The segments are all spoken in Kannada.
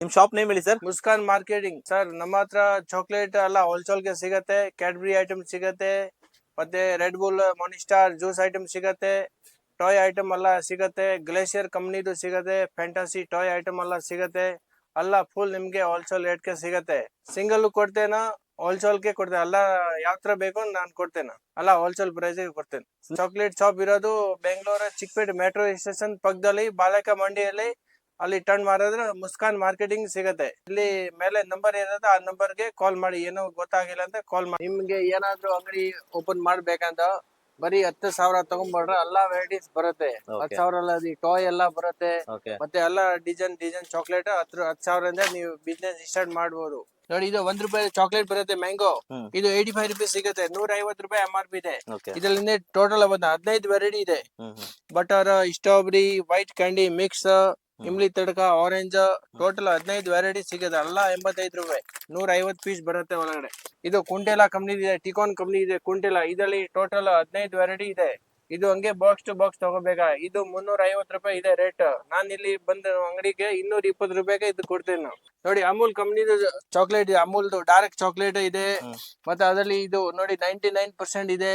ನಿಮ್ ಶಾಪ್ ನೇಮ್ ಹೇಳಿ ಸರ್. Muskan marketing sir. ನಮ್ಮ ಹತ್ರ ಚಾಕ್ಲೇಟ್ ಎಲ್ಲ ಹೋಲ್ಸೇಲ್ ಗೆ ಸಿಗತ್ತೆ. ಕ್ಯಾಡ್ಬರಿ ಐಟಮ್ ಸಿಗತ್ತೆ, ಮತ್ತೆ ರೆಡ್ ಬುಲ್, ಮಾನಿಸ್ಟಾರ್ ಜ್ಯೂಸ್ ಐಟಮ್ ಸಿಗತ್ತೆ, ಟಾಯ್ ಐಟಮ್ ಎಲ್ಲ ಸಿಗತ್ತೆ, ಗ್ಲೇಷಿಯರ್ ಕಂಪ್ನಿದು ಸಿಗತ್ತೆ, ಫ್ಯಾಂಟಾಸಿ ಟಾಯ್ ಐಟಮ್ ಎಲ್ಲ ಸಿಗತ್ತೆ. ಎಲ್ಲ ಫುಲ್ ನಿಮ್ಗೆ ಹೋಲ್ಸೇಲ್ ರೇಟ್ ಗೆ ಸಿಗತ್ತೆ. ಸಿಂಗಲ್ ಕೊಡ್ತೇನಾ, ಹೋಲ್ಸೇಲ್ ಗೆ ಕೊಡ್ತೇನೆ. ಎಲ್ಲ ಯಾವ ತರ ಬೇಕು ನಾನು ಕೊಡ್ತೇನೆ. ಅಲ್ಲ ಹೋಲ್ಸೇಲ್ ಪ್ರೈಸ್ ಗೆ ಕೊಡ್ತೇನೆ. ಚಾಕ್ಲೇಟ್ ಶಾಪ್ ಇರೋದು ಬೆಂಗಳೂರು ಚಿಕ್ಕಪೇಟೆ ಮೆಟ್ರೋ ಸ್ಟೇಷನ್ ಪಕ್ಕದಲ್ಲಿ ಬಾಲಕ ಮಂಡಿಯಲ್ಲಿ. ಅಲ್ಲಿ ಟರ್ನ್ ಮಾಡಿದ್ರೆ ಮುಸ್ಕಾನ್ ಮಾರ್ಕೆಟಿಂಗ್ ಸಿಗತ್ತೆ. ಇಲ್ಲಿ ಮೇಲೆ ನಂಬರ್ ಇರೋದು, ಆ ನಂಬರ್ ಗೆ ಕಾಲ್ ಮಾಡಿ. ಏನೋ ಗೊತ್ತಾಗಿಲ್ಲ ಅಂತ ಕಾಲ್ ಮಾಡಿ. ನಿಮ್ಗೆ ಏನಾದ್ರು ಅಂಗಡಿ ಓಪನ್ ಮಾಡ್ಬೇಕಂತ ಬರೀ 10,000 ತಗೊಂಡ್ಬಿಟ್ರೆ ಎಲ್ಲಾ ವೆರೈಟೀಸ್ ಬರುತ್ತೆ. 10,000 ಟಾಯ್ ಎಲ್ಲ ಬರುತ್ತೆ. ಮತ್ತೆ ಎಲ್ಲ ಡಿಸೈನ್ ಚಾಕ್ಲೇಟ್ 10,000 ನೀವು ಬಿಸ್ನೆಸ್ ಸ್ಟಾರ್ಟ್ ಮಾಡಬಹುದು. ನೋಡಿ, ಇದು ₹1 ಚಾಕ್ಲೇಟ್ ಬರುತ್ತೆ, ಮ್ಯಾಂಗೋ. ಇದು 85 ರೂಪೀಸ್ ಸಿಗುತ್ತೆ. ₹150 MRP ಇದೆ. ಇದರಲ್ಲಿ ಟೋಟಲ್ 15 ವೆರೈಟಿ ಇದೆ. Butter, strawberry, white candy mix, ಇಮ್ಲಿ ತಡಕ, ಆರೆಂಜ್, ಟೋಟಲ್ 15 ವೆರೈಟಿ ಸಿಗುತ್ತೆ. ಎಲ್ಲ ₹85, 150 ಪೀಸ್ ಬರುತ್ತೆ ಒಳಗಡೆ. ಇದು ಕುಂಟೆಲಾ ಕಂಪ್ನಿ ಇದೆ, ಟಿಕಾನ್ ಕಂಪ್ನಿ ಇದೆ. ಕುಂಟೆಲಾ ಇದರಲ್ಲಿ ಟೋಟಲ್ 15 ವೆರೈಟಿ ಇದೆ. ಇದು ಹಂಗೆ ಬಾಕ್ಸ್ ಟು ಬಾಕ್ಸ್ ತಗೋಬೇಕಾ. ಇದು ₹350 ಇದೆ ರೇಟ್. ನಾನ್ ಇಲ್ಲಿ ಬಂದ ಅಂಗಡಿಗೆ ₹220 ಇದು ಕೊಡ್ತೇನೆ ನಾವು. ನೋಡಿ, ಅಮೂಲ್ ಕಂಪ್ನಿದು ಚಾಕ್ಲೇಟ್ ಇದೆ. ಅಮೂಲ್ದು ಡಾರ್ಕ್ ಚಾಕ್ಲೇಟ್ ಇದೆ. ಮತ್ತೆ ಅದರಲ್ಲಿ ಇದು ನೋಡಿ 99% ಇದೆ.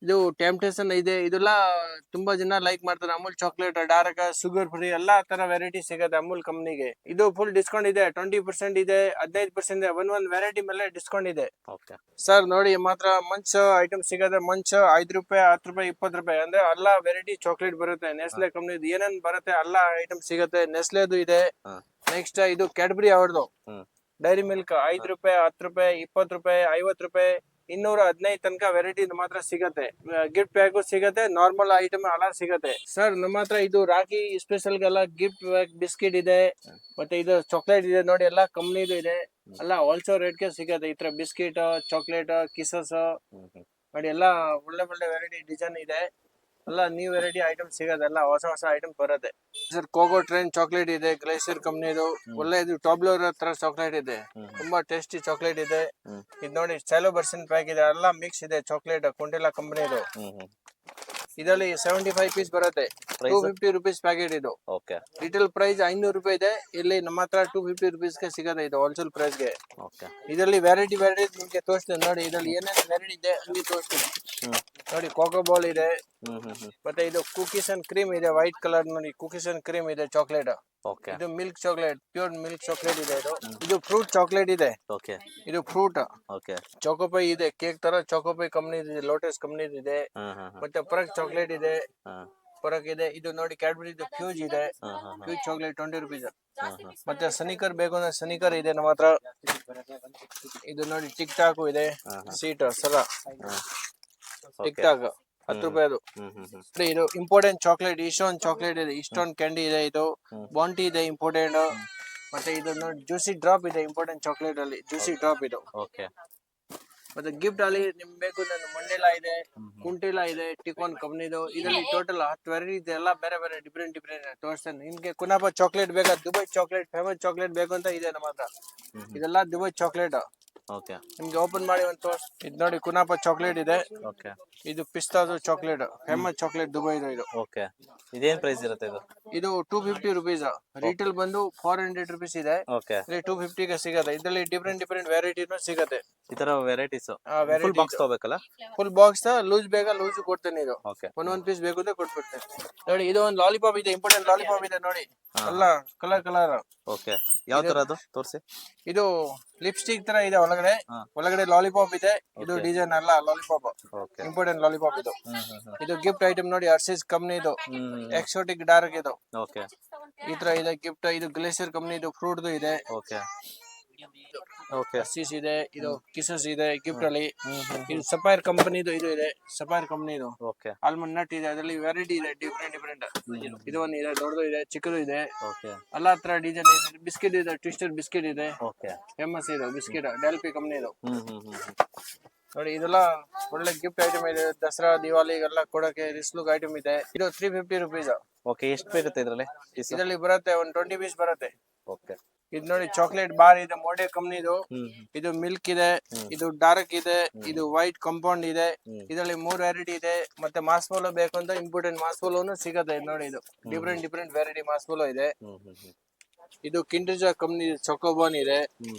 ಇದು ಟೆಂಪ್ಟೇಷನ್ ಇದೆ. ಇದೆಲ್ಲ ತುಂಬಾ ಜನ ಲೈಕ್ ಮಾಡ್ತಾರೆ. Amul chocolate dark, sugar free ಎಲ್ಲಾ ತರ ವೆರೈಟಿ ಸಿಗುತ್ತೆ ಅಮೂಲ್ ಕಂಪ್ನಿಗೆ. ಇದು ಫುಲ್ ಡಿಸ್ಕೌಂಟ್ ಇದೆ. 20% ಇದೆ, 15% ಇದೆ. ಒಂದ್ ವೆರೈಟಿ ಮೇಲೆ ಡಿಸ್ಕೌಂಟ್ ಇದೆ. ಸರ್ ನೋಡಿ, ಮಾತ್ರ ಮಂಚ್ ಐಟಮ್ ಸಿಗತ್ತೆ. ಮಂಚ್ ₹5, ₹10, ₹20 ಅಂದ್ರೆ ಎಲ್ಲಾ ವೆರೈಟಿ ಚಾಕ್ಲೇಟ್ ಬರುತ್ತೆ. ನೆಸ್ಲೆ ಕಂಪ್ನಿದು ಏನೇನ್ ಬರುತ್ತೆ ಎಲ್ಲಾ ಐಟಮ್ ಸಿಗತ್ತೆ. ನೆಸ್ಲೆದು ಇದೆ. ನೆಕ್ಸ್ಟ್ ಇದು ಕ್ಯಾಡ್ಬರಿ ಅವ್ರದ್ದು ಡೈರಿ ಮಿಲ್ಕ್ ₹5, ₹10, ₹20, ₹50, ₹215 ತನಕ ವೆರೈಟಿ ನಮ್ಮ ಹತ್ರ ಸಿಗತ್ತೆ. ಗಿಫ್ಟ್ ಪ್ಯಾಕ್ ಸಿಗತ್ತೆ, ನಾರ್ಮಲ್ ಐಟಮ್ ಎಲ್ಲ ಸಿಗತ್ತೆ. ಸರ್ ನಮ್ಮ ಹತ್ರ ಇದು ರಾಗಿ ಸ್ಪೆಷಲ್ ಗೆಲ್ಲ ಗಿಫ್ಟ್ ಪ್ಯಾಕ್ ಬಿಸ್ಕಿಟ್ ಇದೆ. ಮತ್ತೆ ಇದು ಚಾಕ್ಲೇಟ್ ಇದೆ ನೋಡಿ, ಎಲ್ಲಾ ಕಂಪ್ನಿದು ಇದೆ. ಎಲ್ಲ ಹೋಲ್ಸೇಲ್ ರೇಟ್ ಗೆ ಸಿಗತ್ತೆ. ಈ ತರ ಬಿಸ್ಕಿಟ್, ಚಾಕ್ಲೇಟ್, ಕಿಸಸ್ ನೋಡಿ, ಎಲ್ಲಾ ಒಳ್ಳೆ ಒಳ್ಳೆ ವೆರೈಟಿ ಡಿಸೈನ್ ಇದೆ. ಎಲ್ಲ ನ್ಯೂ ವೆರೈಟಿ ಐಟಮ್ ಸಿಗತ್ತೆ. ಎಲ್ಲ ಹೊಸ ಹೊಸ ಐಟಮ್ ಬರುತ್ತೆ. ಸರ್ ಕೋಕೋ ಟ್ರೈನ್ ಚಾಕ್ಲೇಟ್ ಇದೆ, ಗ್ಲೇಷಿಯರ್ ಕಂಪ್ನಿದು. ಒಳ್ಳೆದು ಟಾಬ್ಲರ್ ತರ ಚಾಕ್ಲೇಟ್ ಇದೆ. ತುಂಬಾ ಟೇಸ್ಟಿ ಚಾಕ್ಲೇಟ್ ಇದೆ. ಇದು ನೋಡಿ, ಸ್ಟೈಲೋ ಬರ್ಸನ್ ಪ್ಯಾಕ್ ಇದೆ. ಎಲ್ಲ ಮಿಕ್ಸ್ ಇದೆ ಚಾಕ್ಲೇಟ್, ಕುಂಟೆಲಾ ಕಂಪ್ನಿದು. ಇದರಲ್ಲಿ 75 ಪೀಸ್ ಬರುತ್ತೆ. ₹250 ಪ್ಯಾಕೆಟ್ ಇದು. ರಿಟೇಲ್ ಪ್ರೈಸ್ ₹500 ಇದೆ. ಇಲ್ಲಿ ನಮ್ಮ ಹತ್ರ ₹250 ಗೆ ಸಿಗತ್ತೆ. ಇದು ಹೋಲ್ಸೇಲ್ ಪ್ರೈಸ್ ಗೆ. ಇದರಲ್ಲಿ ವೆರೈಟಿ ನಿಮ್ಗೆ ತೋರಿಸ್ತೇನೆ ನೋಡಿ. ಇದರಲ್ಲಿ ಏನೇನು ವೆರೈಟಿ ಇದೆ ಅಲ್ಲಿ ತೋರಿಸ್ತೀನಿ ನೋಡಿ. ಕೋಕೋ ಬಾಲ್ ಇದೆ. ಮತ್ತೆ ಇದು ಕುಕೀಸ್ ಅಂಡ್ ಕ್ರೀಮ್ ಇದೆ, ವೈಟ್ ಕಲರ್ ನೋಡಿ. ಕುಕೀಸ್ ಅಂಡ್ ಕ್ರೀಮ್ ಇದೆ ಚಾಕ್ಲೇಟ್. ಇದು milk chocolate, pure milk chocolate ಇದೆ. ಇದು ಫ್ರೂಟ್ ಚಾಕ್ಲೇಟ್ ಇದೆ. ಇದು ಫ್ರೂಟ್. ಚೋಕೋಪೈ ಇದೆ, ಕೇಕ್ ತರ ಚೋಕೋಪೈ ಕಂಪ್ನಿ ಇದೆ, ಲೋಟಸ್ ಕಂಪ್ನಿ ಇದೆ. ಮತ್ತೆ ಪರಕ್ ಚಾಕ್ಲೇಟ್ ಇದೆ, ಪರಕ್ ಇದೆ. ಇದು ನೋಡಿ ಕ್ಯಾಡ್ಬರಿ ಫ್ಯೂಜ್ ಇದೆ. Fuse chocolate ₹20. ಮತ್ತೆ ಸನಿಕರ್ ಬೇಕು ಅಂದ್ರೆ ಸನಿಕರ್ ಇದೆ ನಮ್ಮ ಹತ್ರ. ಇದು ನೋಡಿ ಟಿಕ್ ಟಾಕ್ ಇದೆ, ಸೀಟ್ ಸರ ಟಿಕ್ ಟಾಕ್ ₹10. ಇದು ಇಂಪೋರ್ಟೆಂಟ್ ಚಾಕ್ಲೇಟ್, ಇಸ್ಟೋನ್ ಚಾಕ್ಲೇಟ್ ಇದೆ, ಇಸ್ಟೋನ್ ಕ್ಯಾಂಡಿ ಇದೆ. ಇದು ಬಾಂಟಿ ಇದೆ ಇಂಪೋರ್ಟೆಂಟ್. ಮತ್ತೆ ಇದು ನೋಡಿ ಜ್ಯೂಸಿ ಡ್ರಾಪ್ ಇದೆ, ಇಂಪೋರ್ಟೆಂಟ್ ಚಾಕ್ಲೇಟ್ ಅಲ್ಲಿ ಜ್ಯೂಸಿ ಡ್ರಾಪ್ ಇದು. ಮತ್ತೆ ಗಿಫ್ಟ್ ಅಲ್ಲಿ ನಿಮ್ ಬೇಕು ಮಂಡೇಲಾ ಇದೆ, ಕುಂಟೆಲಾ ಇದೆ, ಟಿಕಾನ್ ಕಂಪ್ನಿದು. ಇದರಲ್ಲಿ ಟೋಟಲ್ 10 ವೆರೈಟಿ ಇದೆ. ಎಲ್ಲ ಬೇರೆ ಬೇರೆ ಡಿಫ್ರೆಂಟ್ ತೋರಿಸ್ತೇನೆ ನಿಮ್ಗೆ. ಕುನಾಫಾ ಚಾಕ್ಲೇಟ್ ಬೇಕಾ, ದುಬೈ ಚಾಕ್ಲೇಟ್ ಫೇಮಸ್ ಚಾಕ್ಲೇಟ್ ಬೇಕು ಅಂತ ಇದೆ ನಮ್ಮ ಹತ್ರ. ಇದೆಲ್ಲ ದುಬೈ ಚಾಕ್ಲೇಟ್. ನಿಮ್ಗೆ ಓಪನ್ ಮಾಡಿ ಒಂದು ತೋರ್ಸ್. ಇದು ನೋಡಿ ಕುನಾಫಾ ಚಾಕ್ಲೇಟ್ ಇದೆ. ಇದು ಪಿಸ್ತಾದು ಚಾಕ್ಲೇಟ್, ಫೇಮಸ್ ಚಾಕ್ಲೇಟ್ ದುಬೈದು ಇದು. ಇದೇನ್ ಪ್ರೈಸ್ ಇರುತ್ತೆ ಇದು? ಇದು ₹250. ರಿಟೇಲ್ ಬಂದು ₹400 ಇದೆ. ₹250 ಗೆ ಸಿಗತ್ತೆ. ಇದರಲ್ಲಿ ಡಿಫ್ರೆಂಟ್ ವೆರೈಟಿನೂ ಸಿಗತ್ತೆ. ಈ ತರ ವೆರೈಟೀಸ್ ಫುಲ್ ಬಾಕ್ಸ್ ತಗೋಬೇಕಲ್ಲ? ಫುಲ್ ಬಾಕ್ಸ್ ಲೂಸ್ ಬೇಕಾ ಲೂಸ್ ಕೊಡ್ತೇನೆ. ಇದು ಒಂದೊಂದ್ ಪೀಸ್ ಬೇಕು ಅಂತ ಕೊಟ್ಬಿಡ್ತೇನೆ ನೋಡಿ. ಇದು ಒಂದು ಲಾಲಿಪಾಪ್ ಇದೆ, ಇಂಪೋರ್ಟೆಂಟ್ ಲಾಲಿಪಾಪ್ ಇದೆ ನೋಡಿ. ಎಲ್ಲ ಕಲರ್. ಯಾವ ತರ ಅದು ತೋರಿಸಿ. ಇದು ಲಿಪ್ಸ್ಟಿಕ್ ತರ ಇದೆ. ಒಳಗಡೆ ಲಾಲಿಪಾಪ್ ಇದೆ. ಇದು ಡಿಸೈನ್ ಅಲ್ಲ ಲಾಲಿಪಾಪ್, ಇಂಪೋರ್ಟೆಂಟ್ ಲಾಲಿಪಾಪ್ ಇದು. ಇದು ಗಿಫ್ಟ್ ಐಟಮ್ ನೋಡಿ, ಹರ್ಷೀಸ್ ಕಂಪ್ನಿ ಇದು, ಎಕ್ಸೋಟಿಕ್ ಡಾರ್ಕ್ ಇದು. ಈ ತರ ಇದೆ ಗಿಫ್ಟ್. ಇದು ಗ್ಲೇಷಿಯರ್ ಕಂಪ್ನಿ ಇದು, ಫ್ರೂಟ್ ಇದೆ. ಹರ್ಷೀಸ್ ಇದೆ, ಇದು ಕಿಸಸ್ ಇದೆ ಗಿಫ್ಟ್ ಅಲ್ಲಿ. ಇದು ಸಫೈರ್ ಕಂಪನಿದು ಇದು ಇದೆ, ಸಫೈರ್ ಕಂಪನಿದು. ಆಲ್ಮಂಡ್ ನಟ್ ಇದೆ. ಅದರಲ್ಲಿ ವೆರೈಟಿ ಇದೆ ಡಿಫ್ರೆಂಟ್. ಇದು ಒಂದು ಇದೆ, ದೊಡ್ಡದು ಇದೆ, ಚಿಕ್ಕದು ಇದೆ. ಎಲ್ಲಾ ತರ ಡಿಸೈನ್ ಇದೆ. ಬಿಸ್ಕೆಟ್ ಇದೆ, ಟ್ವಿಸ್ಟರ್ ಬಿಸ್ಕೆಟ್ ಇದೆ, ಫೇಮಸ್ ಇದು ಬಿಸ್ಕೆಟ್, ಡೆಲ್ಪಿ ಕಂಪನಿದು ನೋಡಿ. ಇದೆಲ್ಲ ಒಳ್ಳೆ ಗಿಫ್ಟ್ ಐಟಮ್ ಇದೆ. ದಸರಾ ದಿವಾಲಿಗೆಲ್ಲ ಕೊಡಕ್ಕೆ ರಿಸ್ಲುಕ್ ಐಟಮ್ ಇದೆ. ಇದು ₹350. ಎಷ್ಟು ಬರುತ್ತೆ ಇದ್ರಲ್ಲಿ? ಇದರಲ್ಲಿ ಬರುತ್ತೆ ಒಂದು 20 ಪೀಸ್ ಬರುತ್ತೆ. ಇದು ನೋಡಿ ಚಾಕ್ಲೇಟ್ ಬಾರ್ ಇದೆ, ಮೋಡೆ ಕಂಪ್ನಿದು. ಇದು ಮಿಲ್ಕ್ ಇದೆ, ಇದು ಡಾರ್ಕ್ ಇದೆ, ಇದು ವೈಟ್ ಕಾಂಪೌಂಡ್ ಇದೆ. ಇದರಲ್ಲಿ 3 ವೆರೈಟಿ ಇದೆ. ಮತ್ತೆ ಮಾಸ್ಮೋಲೋ ಬೇಕು ಅಂತ ಇಂಪೋರ್ಟೆಂಟ್ ಮಾಸ್ಮೋಲೋನು ಸಿಗತ್ತೆ. ನೋಡಿ ಇದು ಡಿಫ್ರೆಂಟ್ ವೆರೈಟಿ ಮಾಸ್ಮೋಲೋ ಇದೆ. ಇದು ಕಿಂಡರ್ ಜಾಯ್ ಕಂಪ್ನಿ ಚೊಕೋಬೋನ್ ಇದೆ,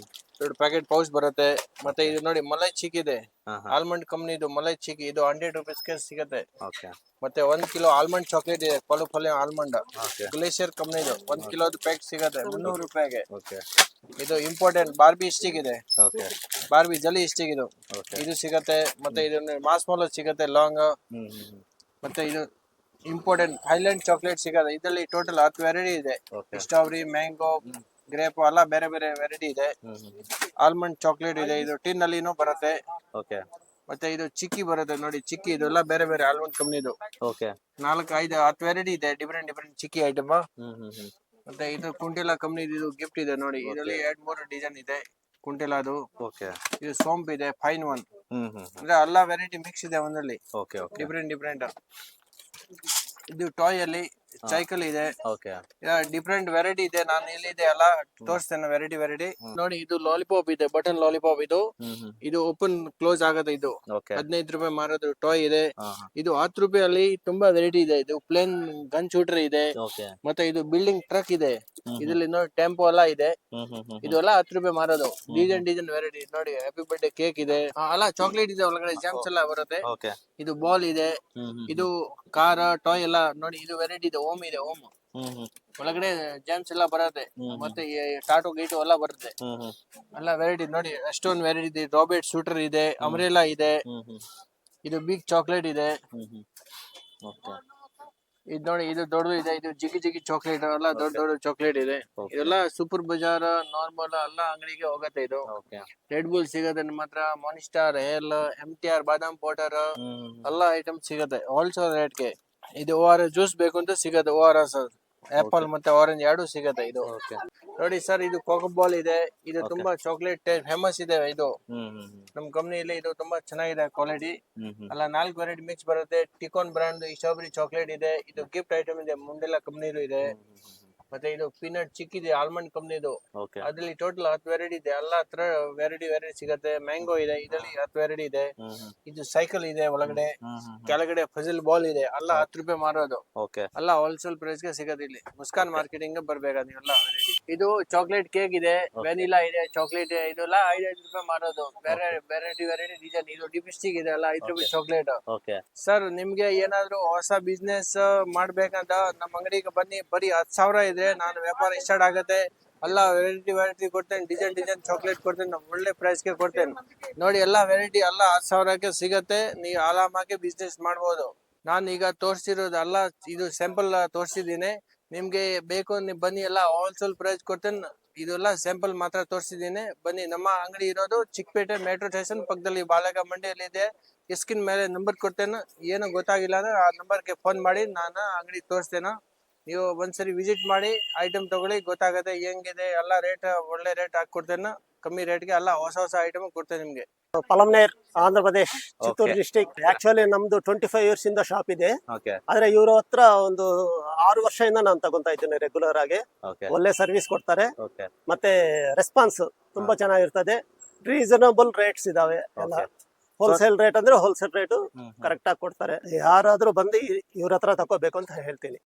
ದೊಡ್ಡ ಪ್ಯಾಕೆಟ್ ಪೌಚ್ ಬರುತ್ತೆ. ಮತ್ತೆ ಇದು ನೋಡಿ ಮಲೈ ಚಿಕ್ ಇದೆ, ಆಲ್ಮಂಡ್ ಕಂಪ್ನಿ ಇದು ಮಲೈ ಚಿಕ್, ಇದು 100 ರೂಪೀಸ್ಗೆ ಸಿಗುತ್ತೆ. ಓಕೆ ಮತ್ತೆ 1 ಕಿಲೋ ಆಲ್ಮಂಡ್ ಚಾಕ್ಲೇಟ್ ಇದೆ, ಪಲು ಆಲ್ಮಂಡ್ ಓಕೆ ಗ್ಲೇಷಿಯರ್ ಕಂಪ್ನಿ ಇದು 1 ಕಿಲೋದು ಪ್ಯಾಕ್ ಸಿಗುತ್ತೆ 300 ರೂಪಾಯಿಗೆ. ಓಕೆ ಇದು ಇಂಪಾರ್ಟೆಂಟ್ ಬಾರ್ಬಿ ಸ್ಟಿಕ್ ಇದೆ, ಓಕೆ ಬಾರ್ಬಿ ಜಲಿ ಸ್ಟಿಕ್ ಇದು ಓಕೆ ಇದು ಸಿಗತ್ತೆ. ಮತ್ತೆ ಇದು ಮಾಸ್ಮೋಲೋ ಸಿಗತ್ತೆ ಲಾಂಗ್. ಮತ್ತೆ ಇದು ಇಂಪಾರ್ಟೆಂಟ್ ಹೈಲ್ಯಾಂಡ್ ಚಾಕ್ಲೇಟ್ ಸಿಗತ್ತೆ. ಇದರಲ್ಲಿ ಟೋಟಲ್ 10 ವೆರೈಟಿ ಇದೆ. ಓಕೆ ಸ್ಟ್ರಾಬೆರಿ, ಮ್ಯಾಂಗೋ, ಗ್ರೇಪ್ ಎಲ್ಲ ಬೇರೆ ಬೇರೆ ವೆರೈಟಿ ಇದೆ. ಆಲ್ಮಂಡ್ ಚಾಕ್ಲೇಟ್ ಇದೆ, ಇದು ಟಿನ್ ಅಲ್ಲಿನೂ ಬರುತ್ತೆ. ಓಕೆ ಮತ್ತೆ ಇದು ಚಿಕ್ಕಿ ಬರುತ್ತೆ ನೋಡಿ, ಚಿಕ್ಕಿ ಇದೆಲ್ಲ ಬೇರೆ ಬೇರೆ ಆಲ್ಮಂಡ್ ಕಂಪ್ನಿದು ಓಕೆ 4, 5, 10 ವೆರೈಟಿ ಇದೆ, ಡಿಫ್ರೆಂಟ್ ಚಿಕ್ಕಿ ಐಟಮ್. ಮತ್ತೆ ಇದು ಕುಂಟೆಲಾ ಕಂಪ್ನಿ ಇದು ಗಿಫ್ಟ್ ಇದೆ ನೋಡಿ, ಇದರಲ್ಲಿ 2-3 ಡಿಸೈನ್ ಇದೆ ಕುಂಟೆಲಾದು. ಓಕೆ ಇದು ಸೋಂಪ್ ಇದೆ, ಫೈನ್ ಒನ್, ಅಂದ್ರೆ ಎಲ್ಲ ವೆರೈಟಿ ಮಿಕ್ಸ್ ಇದೆ ಒಂದಲ್ಲಿ, ಓಕೆ ಓಕೆ ಡಿಫ್ರೆಂಟ್. ಇದು ಟಾಯ್ ಅಲ್ಲಿ ಸೈಕಲ್ ಇದೆ, ಓಕೆ ಡಿಫ್ರೆಂಟ್ ವೆರೈಟಿ ಇದೆ. ನಾನು ಎಲ್ಲಿದೆ ಎಲ್ಲ ತೋರಿಸ್ತೇನೆ ವೆರೈಟಿ. ನೋಡಿ ಇದು ಲಾಲಿಪಾಪ್ ಇದೆ, ಬಟನ್ ಲಾಲಿಪಾಪ್ ಇದು ಓಪನ್ ಕ್ಲೋಸ್ ಆಗತ್ತೆ. ಇದು ಓಕೆ 15 ರೂಪಾಯಿ ಮಾರೋದು ಟಾಯ್ ಇದೆ. ಇದು 10 ರೂಪಾಯಿ ಅಲ್ಲಿ ತುಂಬಾ ವೆರೈಟಿ ಇದೆ. ಇದು ಪ್ಲೇನ್ ಗನ್ ಶೂಟರ್ ಇದೆ, ಓಕೆ ಮತ್ತೆ ಇದು ಬಿಲ್ಡಿಂಗ್ ಟ್ರಕ್ ಇದೆ, ಇದ್ರಲ್ಲಿ ನೋಡಿ ಟೆಂಪೋ ಎಲ್ಲ ಇದೆ. ಇದು ಎಲ್ಲ 10 ರೂಪಾಯಿ ಮಾರೋದು. ಡಿಸೈನ್ ವೆರೈಟಿ ನೋಡಿ, ಹ್ಯಾಪಿ ಬರ್ಡೇ ಕೇಕ್ ಇದೆ, ಎಲ್ಲ ಚಾಕ್ಲೇಟ್ ಇದೆ, ಒಳಗಡೆ ಜಾಮ್ಸ್ ಎಲ್ಲ ಬರುತ್ತೆ. ಓಕೆ ಇದು ಬಾಲ್ ಇದೆ, ಇದು ಕಾರ್ ಟಾಯ್ ಎಲ್ಲ ನೋಡಿ, ಇದು ವೆರೈಟಿ ಇದೆ, ಓಮ್ ಇದೆ, ಓಮ್ ಒಳಗಡೆ ಜಾಮ್ಸ್ ಎಲ್ಲ ಬರುತ್ತೆ. ಮತ್ತೆ ಟಾಟೋ ಗೀಟು ಎಲ್ಲ ಬರುತ್ತೆ, ಎಲ್ಲ ವೆರೈಟಿ ನೋಡಿ. ಅಷ್ಟೊಂದು ವೆರೈಟಿ ಇದೆ. ರಾಬರ್ಟ್ ಶೂಟರ್ ಇದೆ, ಅಮ್ರೆಲಾ ಇದೆ, ಇದು ಬಿಗ್ ಚಾಕ್ಲೇಟ್ ಇದೆ. ಓಕೆ ಇದು ನೋಡಿ, ಇದು ದೊಡ್ಡದು ಇದೆ, ಇದು ಜಿಗಿ ಚಾಕ್ಲೇಟ್ ಎಲ್ಲ ದೊಡ್ಡ ಚಾಕ್ಲೇಟ್ ಇದೆ. ಇದೆಲ್ಲ ಸೂಪರ್ ಬಜಾರ್ ನಾರ್ಮಲ್ ಎಲ್ಲ ಅಂಗಡಿಗೆ ಹೋಗತ್ತೆ. ಇದು ಓಕೆ ರೆಡ್ ಬುಲ್ ಸಿಗತ್ತೆ ನಮ್ಮ ಹತ್ರ, ಮಾನಿಸ್ಟಾರ್, ಹೇಲ್, MTR, ಬಾದಾಮ್ ಪೌಡರ್ ಎಲ್ಲ ಐಟಮ್ ಸಿಗತ್ತೆ ಹೋಲ್ಸೇಲ್ ರೇಟ್ಗೆ. ಇದು ORS ಜ್ಯೂಸ್ ಬೇಕು ಅಂತ ಸಿಗತ್ತೆ, ORS ಆಪಲ್ ಮತ್ತೆ ಆರೆಂಜ್ 2 ಸಿಗತ್ತೆ. ಇದು ಓಕೆ ನೋಡಿ ಸರ್, ಇದು ಕೋಕೋ ಬಾಲ್ ಇದೆ, ಇದು ತುಂಬಾ ಚಾಕ್ಲೇಟ್ ಫೇಮಸ್ ಇದೆ. ಇದು ನಮ್ ಕಂಪ್ನಿಯಲ್ಲಿ ಇದು ತುಂಬಾ ಚೆನ್ನಾಗಿದೆ ಕ್ವಾಲಿಟಿ. ಅಲ್ಲ 4 ವೆರೈಟಿ ಮಿಕ್ಸ್ ಬರುತ್ತೆ. ಟಿಕಾನ್ ಬ್ರಾಂಡ್ ಸ್ಟ್ರಾಬೆರಿ ಚಾಕ್ಲೇಟ್ ಇದೆ, ಇದು ಗಿಫ್ಟ್ ಐಟಮ್ ಇದೆ, ಮುಂಡೆಲ್ಲ ಕಂಪ್ನಿದು ಇದೆ. ಮತ್ತೆ ಇದು ಪೀನಟ್ ಚಿಕ್ ಇದೆ, ಆಲ್ಮಂಡ್ ಕಂಪ್ನಿದು, ಓಕೆ ಅದ್ರಲ್ಲಿ ಟೋಟಲ್ 10 ವೆರೈಟಿ ಇದೆ, ಎಲ್ಲ ಹತ್ರ ವೆರೈಟಿ ಸಿಗತ್ತೆ. ಮ್ಯಾಂಗೋ ಇದೆ, ಇದರಲ್ಲಿ 10 ವೆರೈಟಿ ಇದೆ. ಇದು ಸೈಕಲ್ ಇದೆ, ಒಳಗಡೆ ಕೆಳಗಡೆ ಫಜಲ್ ಬಾಲ್ ಇದೆ, ಎಲ್ಲ 10 ರೂಪಾಯಿ ಮಾರೋದು. ಓಕೆ ಎಲ್ಲ ಹೋಲ್ಸೇಲ್ ಪ್ರೈಸ್ ಗೆ ಸಿಗತ್ತೆ ಇಲ್ಲಿ. ಮುಸ್ಕಾನ್ ಮಾರ್ಕೆಟಿಂಗ್ ಬರ್ಬೇಕಾ ನೀವೆಲ್ಲ ವೆರೈಟಿ. ಇದು ಚಾಕ್ಲೇಟ್ ಕೇಕ್ ಇದೆ, ವೆನಿಲಾ ಇದೆ, ಚಾಕ್ಲೇಟ್ ಇದೆ, ಇದೆಲ್ಲ 5 ರೂಪಾಯಿ ಮಾರೋದು. ಬೇರೆ ವೆರೈಟಿ ಡಿಸೈನ್. ಇದು ಡಿಪಿಸ್ಟಿಕ್ ಇದೆ, ಎಲ್ಲ 5 ರೂಪಾಯಿ ಚಾಕ್ಲೇಟ್. ಓಕೆ ಸರ್, ನಿಮ್ಗೆ ಏನಾದ್ರು ಹೊಸ ಬಿಸ್ನೆಸ್ ಮಾಡ್ಬೇಕಂತ ನಮ್ಮ ಅಂಗಡಿಗೆ ಬನ್ನಿ. ಬರೀ 10,000 ಇದೆ, ನಾನು ವ್ಯಾಪಾರ ಸ್ಟಾರ್ಟ್ ಆಗತ್ತೆ. ಎಲ್ಲ ವೆರೈಟಿ ಕೊಡ್ತೇನೆ, ಡಿಸೈನ್ ಚಾಕ್ಲೇಟ್ ಕೊಡ್ತೇನೆ, ಒಳ್ಳೆ ಪ್ರೈಸ್ ಗೆ ಕೊಡ್ತೇನೆ ನೋಡಿ. ಎಲ್ಲ ವೆರೈಟಿ ಎಲ್ಲ 10,000ಕ್ಕೆ ಸಿಗತ್ತೆ. ನೀವು ಆರಾಮಾಗಿ ಬಿಸ್ನೆಸ್ ಮಾಡ್ಬೋದು. ನಾನು ಈಗ ತೋರಿಸಿರೋದು ಎಲ್ಲ ಇದು ಸ್ಯಾಂಪಲ್ ತೋರಿಸಿದ್ದೀನಿ. ನಿಮ್ಗೆ ಬೇಕು ನೀವು ಬನ್ನಿ, ಎಲ್ಲ ಹೋಲ್ಸೇಲ್ ಪ್ರೈಸ್ ಕೊಡ್ತೇನೆ. ಇದೆಲ್ಲ ಸ್ಯಾಂಪಲ್ ಮಾತ್ರ ತೋರಿಸಿದ್ದೀನಿ, ಬನ್ನಿ. ನಮ್ಮ ಅಂಗಡಿ ಇರೋದು ಚಿಕ್ಕಪೇಟೆ ಮೆಟ್ರೋ ಸ್ಟೇಷನ್ ಪಕ್ಕದಲ್ಲಿ, ಬಾಳೆಗ ಮಂಡಿಯಲ್ಲಿ ಇದೆ. ಸ್ಕ್ರೀನ್ ಮೇಲೆ ನಂಬರ್ ಕೊಡ್ತೇನೆ. ಏನು ಗೊತ್ತಾಗಿಲ್ಲ ಅಂದ್ರೆ ಆ ನಂಬರ್ಗೆ ಫೋನ್ ಮಾಡಿ, ನಾನು ಅಂಗಡಿ ತೋರಿಸ್ತೇನೆ. ನೀವು ಒಂದ್ಸರಿ ವಿಸಿಟ್ ಮಾಡಿ, ಐಟಮ್ ತಗೊಳ್ಳಿ, ಗೊತ್ತಾಗತ್ತೆ ಹೆಂಗಿದೆ. ಎಲ್ಲ ರೇಟ್ ಒಳ್ಳೆ ರೇಟ್ ಹಾಕೊಡ್ತೇನೆ, ಕಮ್ಮಿ ರೇಟ್ಗೆ ಎಲ್ಲ ಹೊಸ ಐಟಮ್ ಕೊಡ್ತೇನೆ ನಿಮ್ಗೆ. ಪಲಮ್ನೇರ್, ಆಂಧ್ರ ಪ್ರದೇಶ್, ಚಿತ್ತೂರು ಡಿಸ್ಟ್ರಿಕ್ಟ್. ಆಕ್ಚುಲಿ ನಮ್ದು 25 ಇಯರ್ಸ್ ಇಂದ ಶಾಪ್ ಇದೆ. ಓಕೆ ಆದ್ರೆ ಇವ್ರ ಹತ್ರ ಒಂದು 6 ವರ್ಷದಿಂದ ನಾನು ತಗೊಂತಾ ಇದ್ದೇನೆ ರೆಗ್ಯುಲರ್ ಆಗಿ. ಓಕೆ ಒಳ್ಳೆ ಸರ್ವಿಸ್ ಕೊಡ್ತಾರೆ, ಓಕೆ ಮತ್ತೆ ರೆಸ್ಪಾನ್ಸ್ ತುಂಬಾ ಚೆನ್ನಾಗಿರ್ತದೆ. ರೀಸನಬಲ್ ರೇಟ್ಸ್ ಇದಾವೆ ಎಲ್ಲ. ಹೋಲ್ಸೇಲ್ ರೇಟ್ ಅಂದ್ರೆ ಹೋಲ್ಸೇಲ್ ರೇಟ್ ಕರೆಕ್ಟ್ ಆಗಿ ಕೊಡ್ತಾರೆ. ಯಾರಾದ್ರೂ ಬಂದು ಇವ್ರ ಹತ್ರ ತಗೋಬೇಕು ಅಂತ ಹೇಳ್ತೀನಿ.